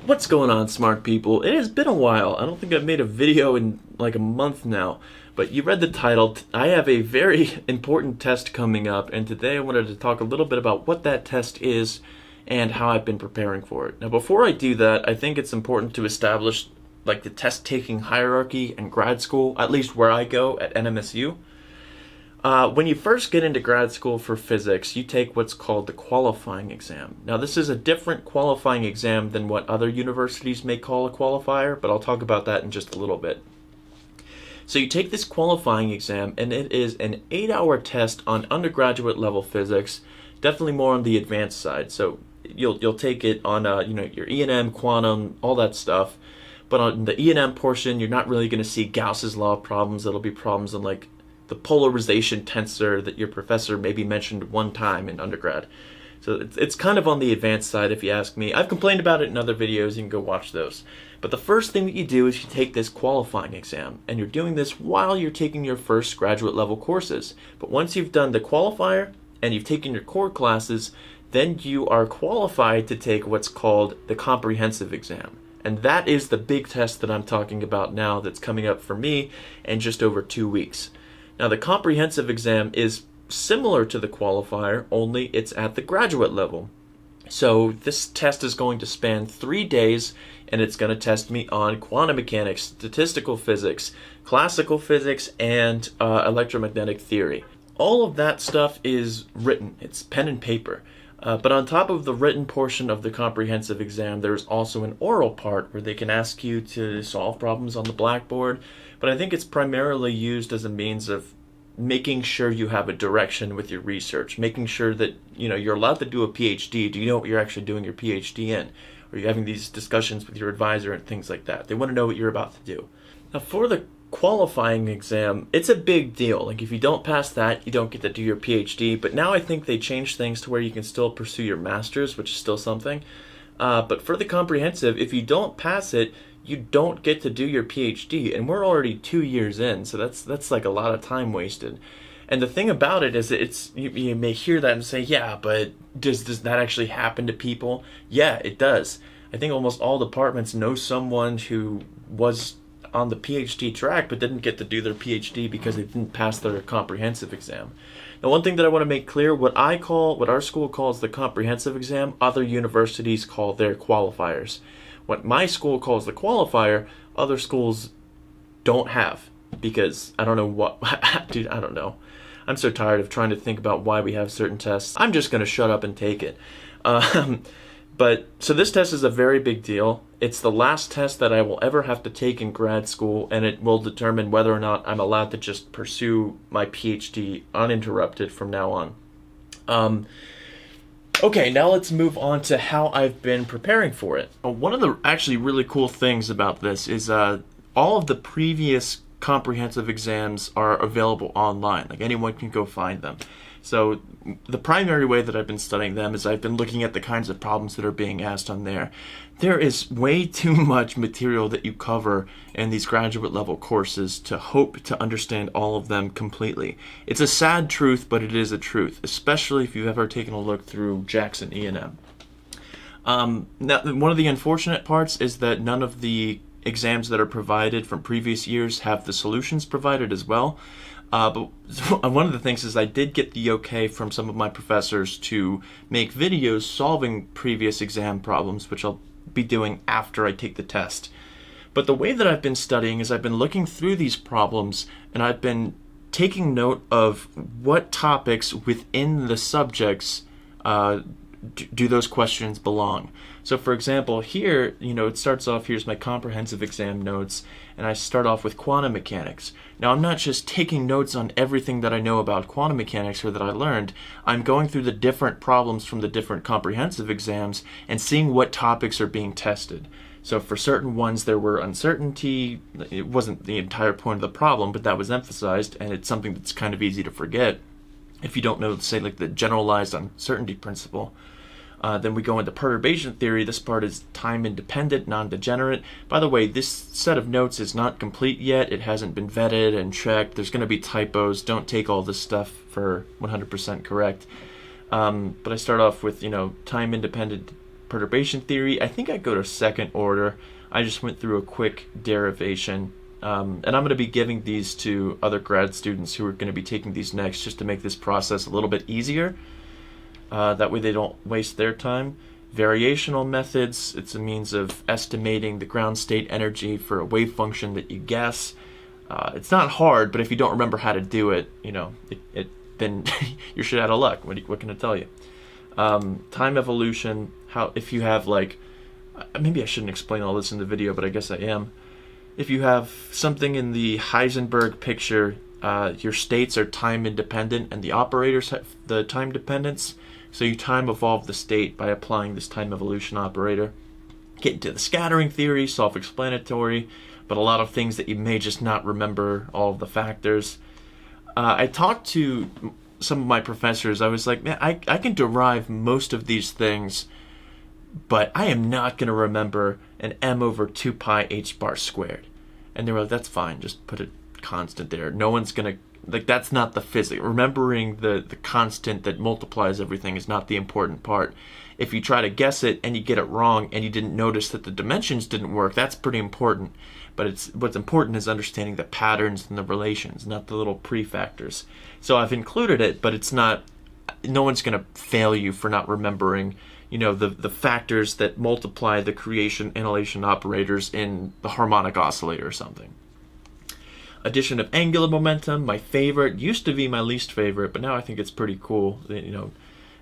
What's going on, smart people? It has been a while. I don't think I've made a video in like a month now, but you read the title. I have a very important test coming up, and today I wanted to talk a little bit about what that test is and how I've been preparing for it. Now, before I do that, I think it's important to establish like the test-taking hierarchy in grad school, at least where I go at NMSU. When you first get into grad school for physics, you take what's called the qualifying exam. Now, this is a different qualifying exam than what other universities may call a qualifier, but I'll talk about that in just a little bit. So you take this qualifying exam, and it is an 8-hour test on undergraduate level physics, definitely more on the advanced side. So you'll take it on your E&M, quantum, all that stuff. But on the E&M portion, you're not really going to see Gauss's law problems. It'll be problems in like the polarization tensor that your professor maybe mentioned one time in undergrad. So it's kind of on the advanced side if you ask me. I've complained about it in other videos, you can go watch those. But the first thing that you do is you take this qualifying exam, and you're doing this while you're taking your first graduate level courses. But once you've done the qualifier and you've taken your core classes, then you are qualified to take what's called the comprehensive exam. And that is the big test that I'm talking about now that's coming up for me in just over 2 weeks. Now, the comprehensive exam is similar to the qualifier, only it's at the graduate level. So this test is going to span 3 days, and it's going to test me on quantum mechanics, statistical physics, classical physics, and electromagnetic theory. All of that stuff is written. It's pen and paper. But on top of the written portion of the comprehensive exam, there's also an oral part where they can ask you to solve problems on the blackboard. But I think it's primarily used as a means of making sure you have a direction with your research, making sure that you're allowed to do a PhD. Do you know what you're actually doing your PhD in? Or are you having these discussions with your advisor and things like that? They want to know what you're about to do. Now, for the qualifying exam, it's a big deal. Like, if you don't pass that, you don't get to do your PhD. But now I think they changed things to where you can still pursue your master's, which is still something. But for the comprehensive, if you don't pass it, you don't get to do your PhD, and we're already 2 years in, so that's like a lot of time wasted. And the thing about it is that you may hear that and say, yeah, but does that actually happen to people? Yeah, it does. I think almost all departments know someone who was on the PhD track but didn't get to do their PhD because they didn't pass their comprehensive exam. Now, one thing that I want to make clear, what our school calls the comprehensive exam, other universities call their qualifiers. What my school calls the qualifier, other schools don't have, because I don't know what, dude, I don't know. I'm so tired of trying to think about why we have certain tests. I'm just going to shut up and take it. So this test is a very big deal. It's the last test that I will ever have to take in grad school, and it will determine whether or not I'm allowed to just pursue my PhD uninterrupted from now on. Okay, now let's move on to how I've been preparing for it. One of the actually really cool things about this is all of the previous comprehensive exams are available online. Like, anyone can go find them. So the primary way that I've been studying them is I've been looking at the kinds of problems that are being asked on there. There is way too much material that you cover in these graduate level courses to hope to understand all of them completely. It's a sad truth, but it is a truth, especially if you've ever taken a look through Jackson E&M. Now, one of the unfortunate parts is that none of the exams that are provided from previous years have the solutions provided as well. But one of the things is I did get the okay from some of my professors to make videos solving previous exam problems, which I'll be doing after I take the test. But the way that I've been studying is I've been looking through these problems, and I've been taking note of what topics within the subjects do those questions belong. So for example, here, it starts off, here's my comprehensive exam notes, and I start off with quantum mechanics. Now, I'm not just taking notes on everything that I know about quantum mechanics or that I learned. I'm going through the different problems from the different comprehensive exams and seeing what topics are being tested. So for certain ones, there were uncertainty. It wasn't the entire point of the problem, but that was emphasized, and it's something that's kind of easy to forget if you don't know, say, like the generalized uncertainty principle. Then we go into perturbation theory. This part is time-independent, non-degenerate. By the way, this set of notes is not complete yet. It hasn't been vetted and checked. There's going to be typos. Don't take all this stuff for 100% correct. But I start off with, time-independent perturbation theory. I think I go to second order. I just went through a quick derivation. And I'm going to be giving these to other grad students who are going to be taking these next, just to make this process a little bit easier. That way they don't waste their time. Variational methods, it's a means of estimating the ground state energy for a wave function that you guess. It's not hard, but if you don't remember how to do it, then you're shit out of luck. What can I tell you? Time evolution, if you have maybe I shouldn't explain all this in the video, but I guess I am. If you have something in the Heisenberg picture, your states are time independent and the operators have the time dependence. So you time evolve the state by applying this time evolution operator. Get into the scattering theory, self-explanatory, but a lot of things that you may just not remember all of the factors. I talked to some of my professors. I was like, man, I can derive most of these things, but I am not going to remember an m over 2 pi h bar squared. And they were like, that's fine, just put a constant there. No one's going to, that's not the physics. Remembering the constant that multiplies everything is not the important part. If you try to guess it and you get it wrong and you didn't notice that the dimensions didn't work, that's pretty important. But what's important is understanding the patterns and the relations, not the little prefactors. So I've included it, but it's not, no one's going to fail you for not remembering the factors that multiply the creation annihilation operators in the harmonic oscillator or something. Addition of angular momentum, my favorite, used to be my least favorite, but now I think it's pretty cool.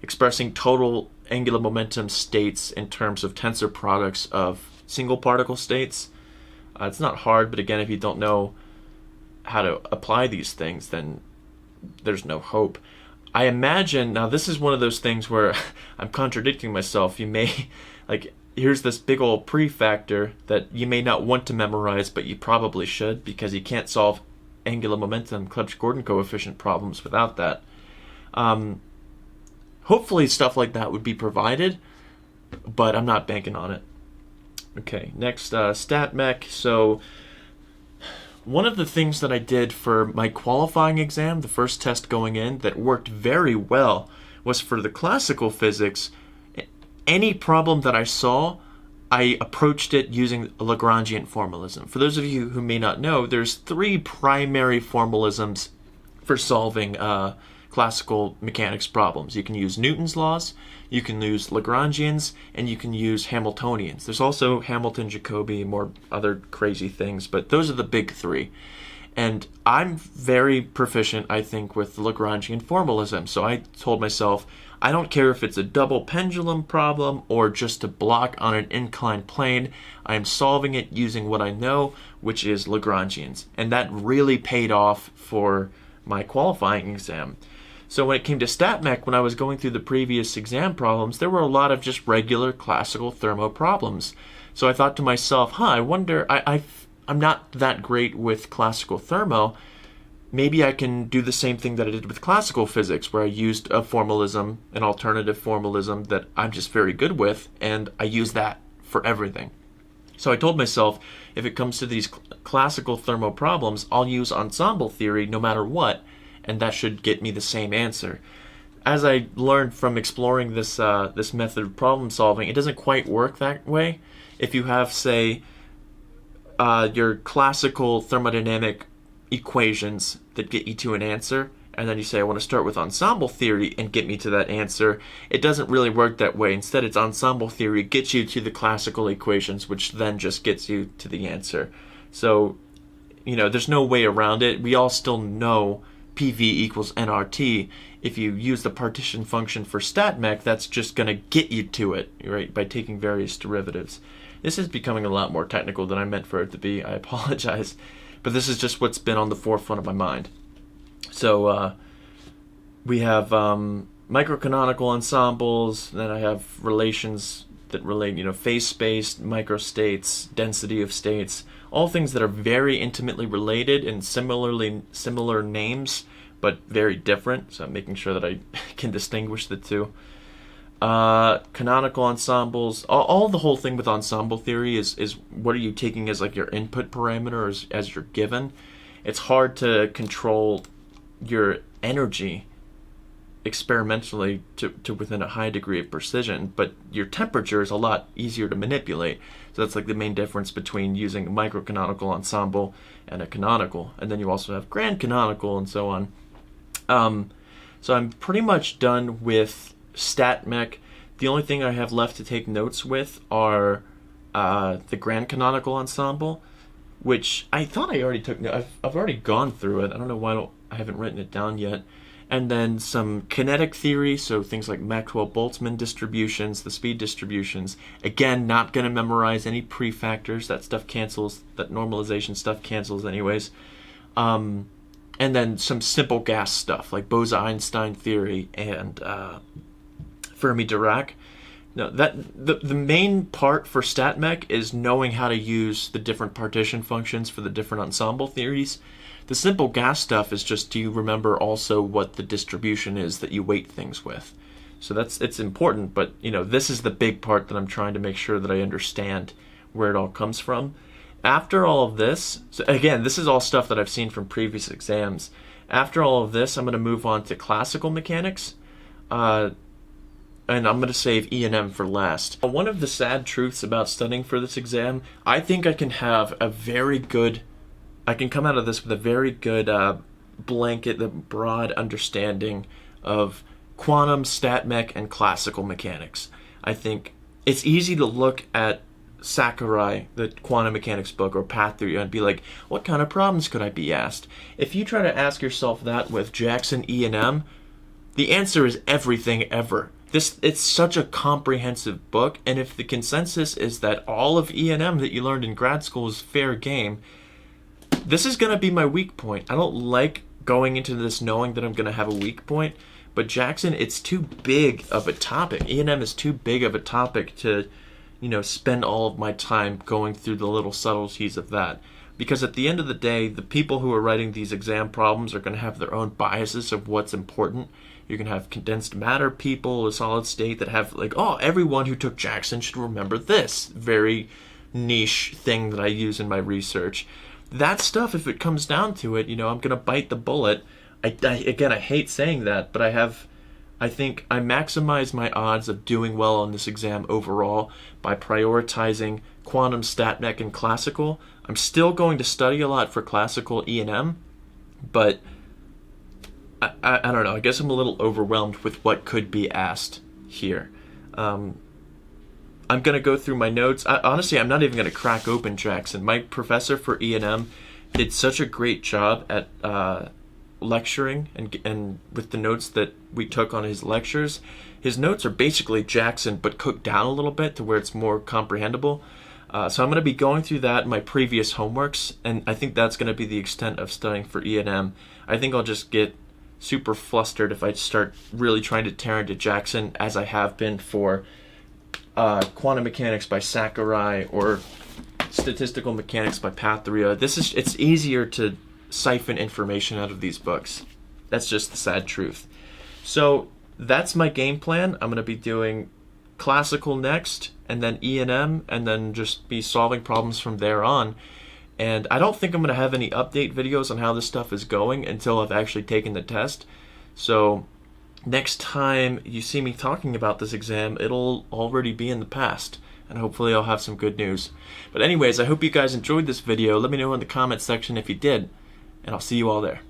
Expressing total angular momentum states in terms of tensor products of single particle states. It's not hard, but again, if you don't know how to apply these things, then there's no hope. I imagine, now this is one of those things where I'm contradicting myself. You may, here's this big old prefactor that you may not want to memorize, but you probably should, because you can't solve angular momentum Clebsch-Gordon coefficient problems without that. Hopefully stuff like that would be provided, but I'm not banking on it. Okay, next, StatMech. So one of the things that I did for my qualifying exam, the first test going in, that worked very well was for the classical physics. Any problem that I saw, I approached it using a Lagrangian formalism. For those of you who may not know, there's 3 primary formalisms for solving classical mechanics problems. You can use Newton's laws, you can use Lagrangians, and you can use Hamiltonians. There's also Hamilton, Jacobi, more other crazy things, but those are the big 3. And I'm very proficient, I think, with the Lagrangian formalism. So I told myself, I don't care if it's a double pendulum problem or just a block on an inclined plane. I am solving it using what I know, which is Lagrangians. And that really paid off for my qualifying exam. So when it came to StatMech, when I was going through the previous exam problems, there were a lot of just regular classical thermo problems. So I thought to myself, I wonder, I'm not that great with classical thermo. Maybe I can do the same thing that I did with classical physics, where I used a formalism, an alternative formalism that I'm just very good with, and I use that for everything. So I told myself, if it comes to these classical thermo problems, I'll use ensemble theory no matter what, and that should get me the same answer. As I learned from exploring this method of problem solving, it doesn't quite work that way. If you have, say, your classical thermodynamic equations that get you to an answer, and then you say, I want to start with ensemble theory and get me to that answer, it doesn't really work that way. Instead, it's ensemble theory gets you to the classical equations, which then just gets you to the answer. So, there's no way around it. We all still know PV equals nRT. If you use the partition function for StatMech, that's just going to get you to it, right, by taking various derivatives. This is becoming a lot more technical than I meant for it to be. I apologize. But this is just what's been on the forefront of my mind. So we have microcanonical ensembles, then I have relations that relate, phase space, microstates, density of states, all things that are very intimately related and similar names, but very different. So I'm making sure that I can distinguish the two. Canonical ensembles, all the whole thing with ensemble theory is what are you taking as your input parameter as your given. It's hard to control your energy experimentally to within a high degree of precision, but your temperature is a lot easier to manipulate. So that's like the main difference between using a microcanonical ensemble and a canonical. And then you also have grand canonical and so on. So I'm pretty much done with StatMech. The only thing I have left to take notes with are the grand canonical ensemble, which I thought I already took. I've already gone through it. I don't know why I haven't written it down yet. And then some kinetic theory, so things like Maxwell-Boltzmann distributions, the speed distributions. Again, not going to memorize any prefactors. That stuff cancels. That normalization stuff cancels anyways. And then some simple gas stuff like Bose-Einstein theory and Fermi-Dirac. No, the main part for StatMech is knowing how to use the different partition functions for the different ensemble theories. The simple gas stuff is just, do you remember also what the distribution is that you weight things with? So it's important, but this is the big part that I'm trying to make sure that I understand where it all comes from. After all of this, so again, this is all stuff that I've seen from previous exams. After all of this, I'm going to move on to classical mechanics, and I'm going to save E&M for last. One of the sad truths about studying for this exam, I think I can come out of this with a very good broad understanding of quantum, StatMech, and classical mechanics. I think it's easy to look at Sakurai, the quantum mechanics book, or Path Theory, and be like, what kind of problems could I be asked? If you try to ask yourself that with Jackson E&M, the answer is everything ever. It's such a comprehensive book, and if the consensus is that all of E&M that you learned in grad school is fair game, this is going to be my weak point. I don't like going into this knowing that I'm going to have a weak point, but Jackson, it's too big of a topic. E&M is too big of a topic to, spend all of my time going through the little subtleties of that. Because at the end of the day, the people who are writing these exam problems are going to have their own biases of what's important. You're going to have condensed matter people, a solid state that have everyone who took Jackson should remember this very niche thing that I use in my research. That stuff, if it comes down to it, I'm going to bite the bullet. I hate saying that, but I think I maximize my odds of doing well on this exam overall by prioritizing quantum, StatMech, and classical. I'm still going to study a lot for classical E&M, but I don't know. I guess I'm a little overwhelmed with what could be asked here. I'm going to go through my notes. Honestly, I'm not even going to crack open Jackson. My professor for E&M did such a great job at lecturing and with the notes that we took on his lectures. His notes are basically Jackson, but cooked down a little bit to where it's more comprehensible. So I'm going to be going through that in my previous homeworks, and I think that's going to be the extent of studying for E&M. I think I'll just get super flustered if I start really trying to tear into Jackson, as I have been for quantum mechanics by Sakurai or statistical mechanics by Path Theory. It's easier to siphon information out of these books. That's just the sad truth. So that's my game plan. I'm going to be doing classical next, and then E&M, and then just be solving problems from there on. And I don't think I'm going to have any update videos on how this stuff is going until I've actually taken the test. So next time you see me talking about this exam, it'll already be in the past, and hopefully I'll have some good news. But anyways, I hope you guys enjoyed this video. Let me know in the comments section if you did, and I'll see you all there.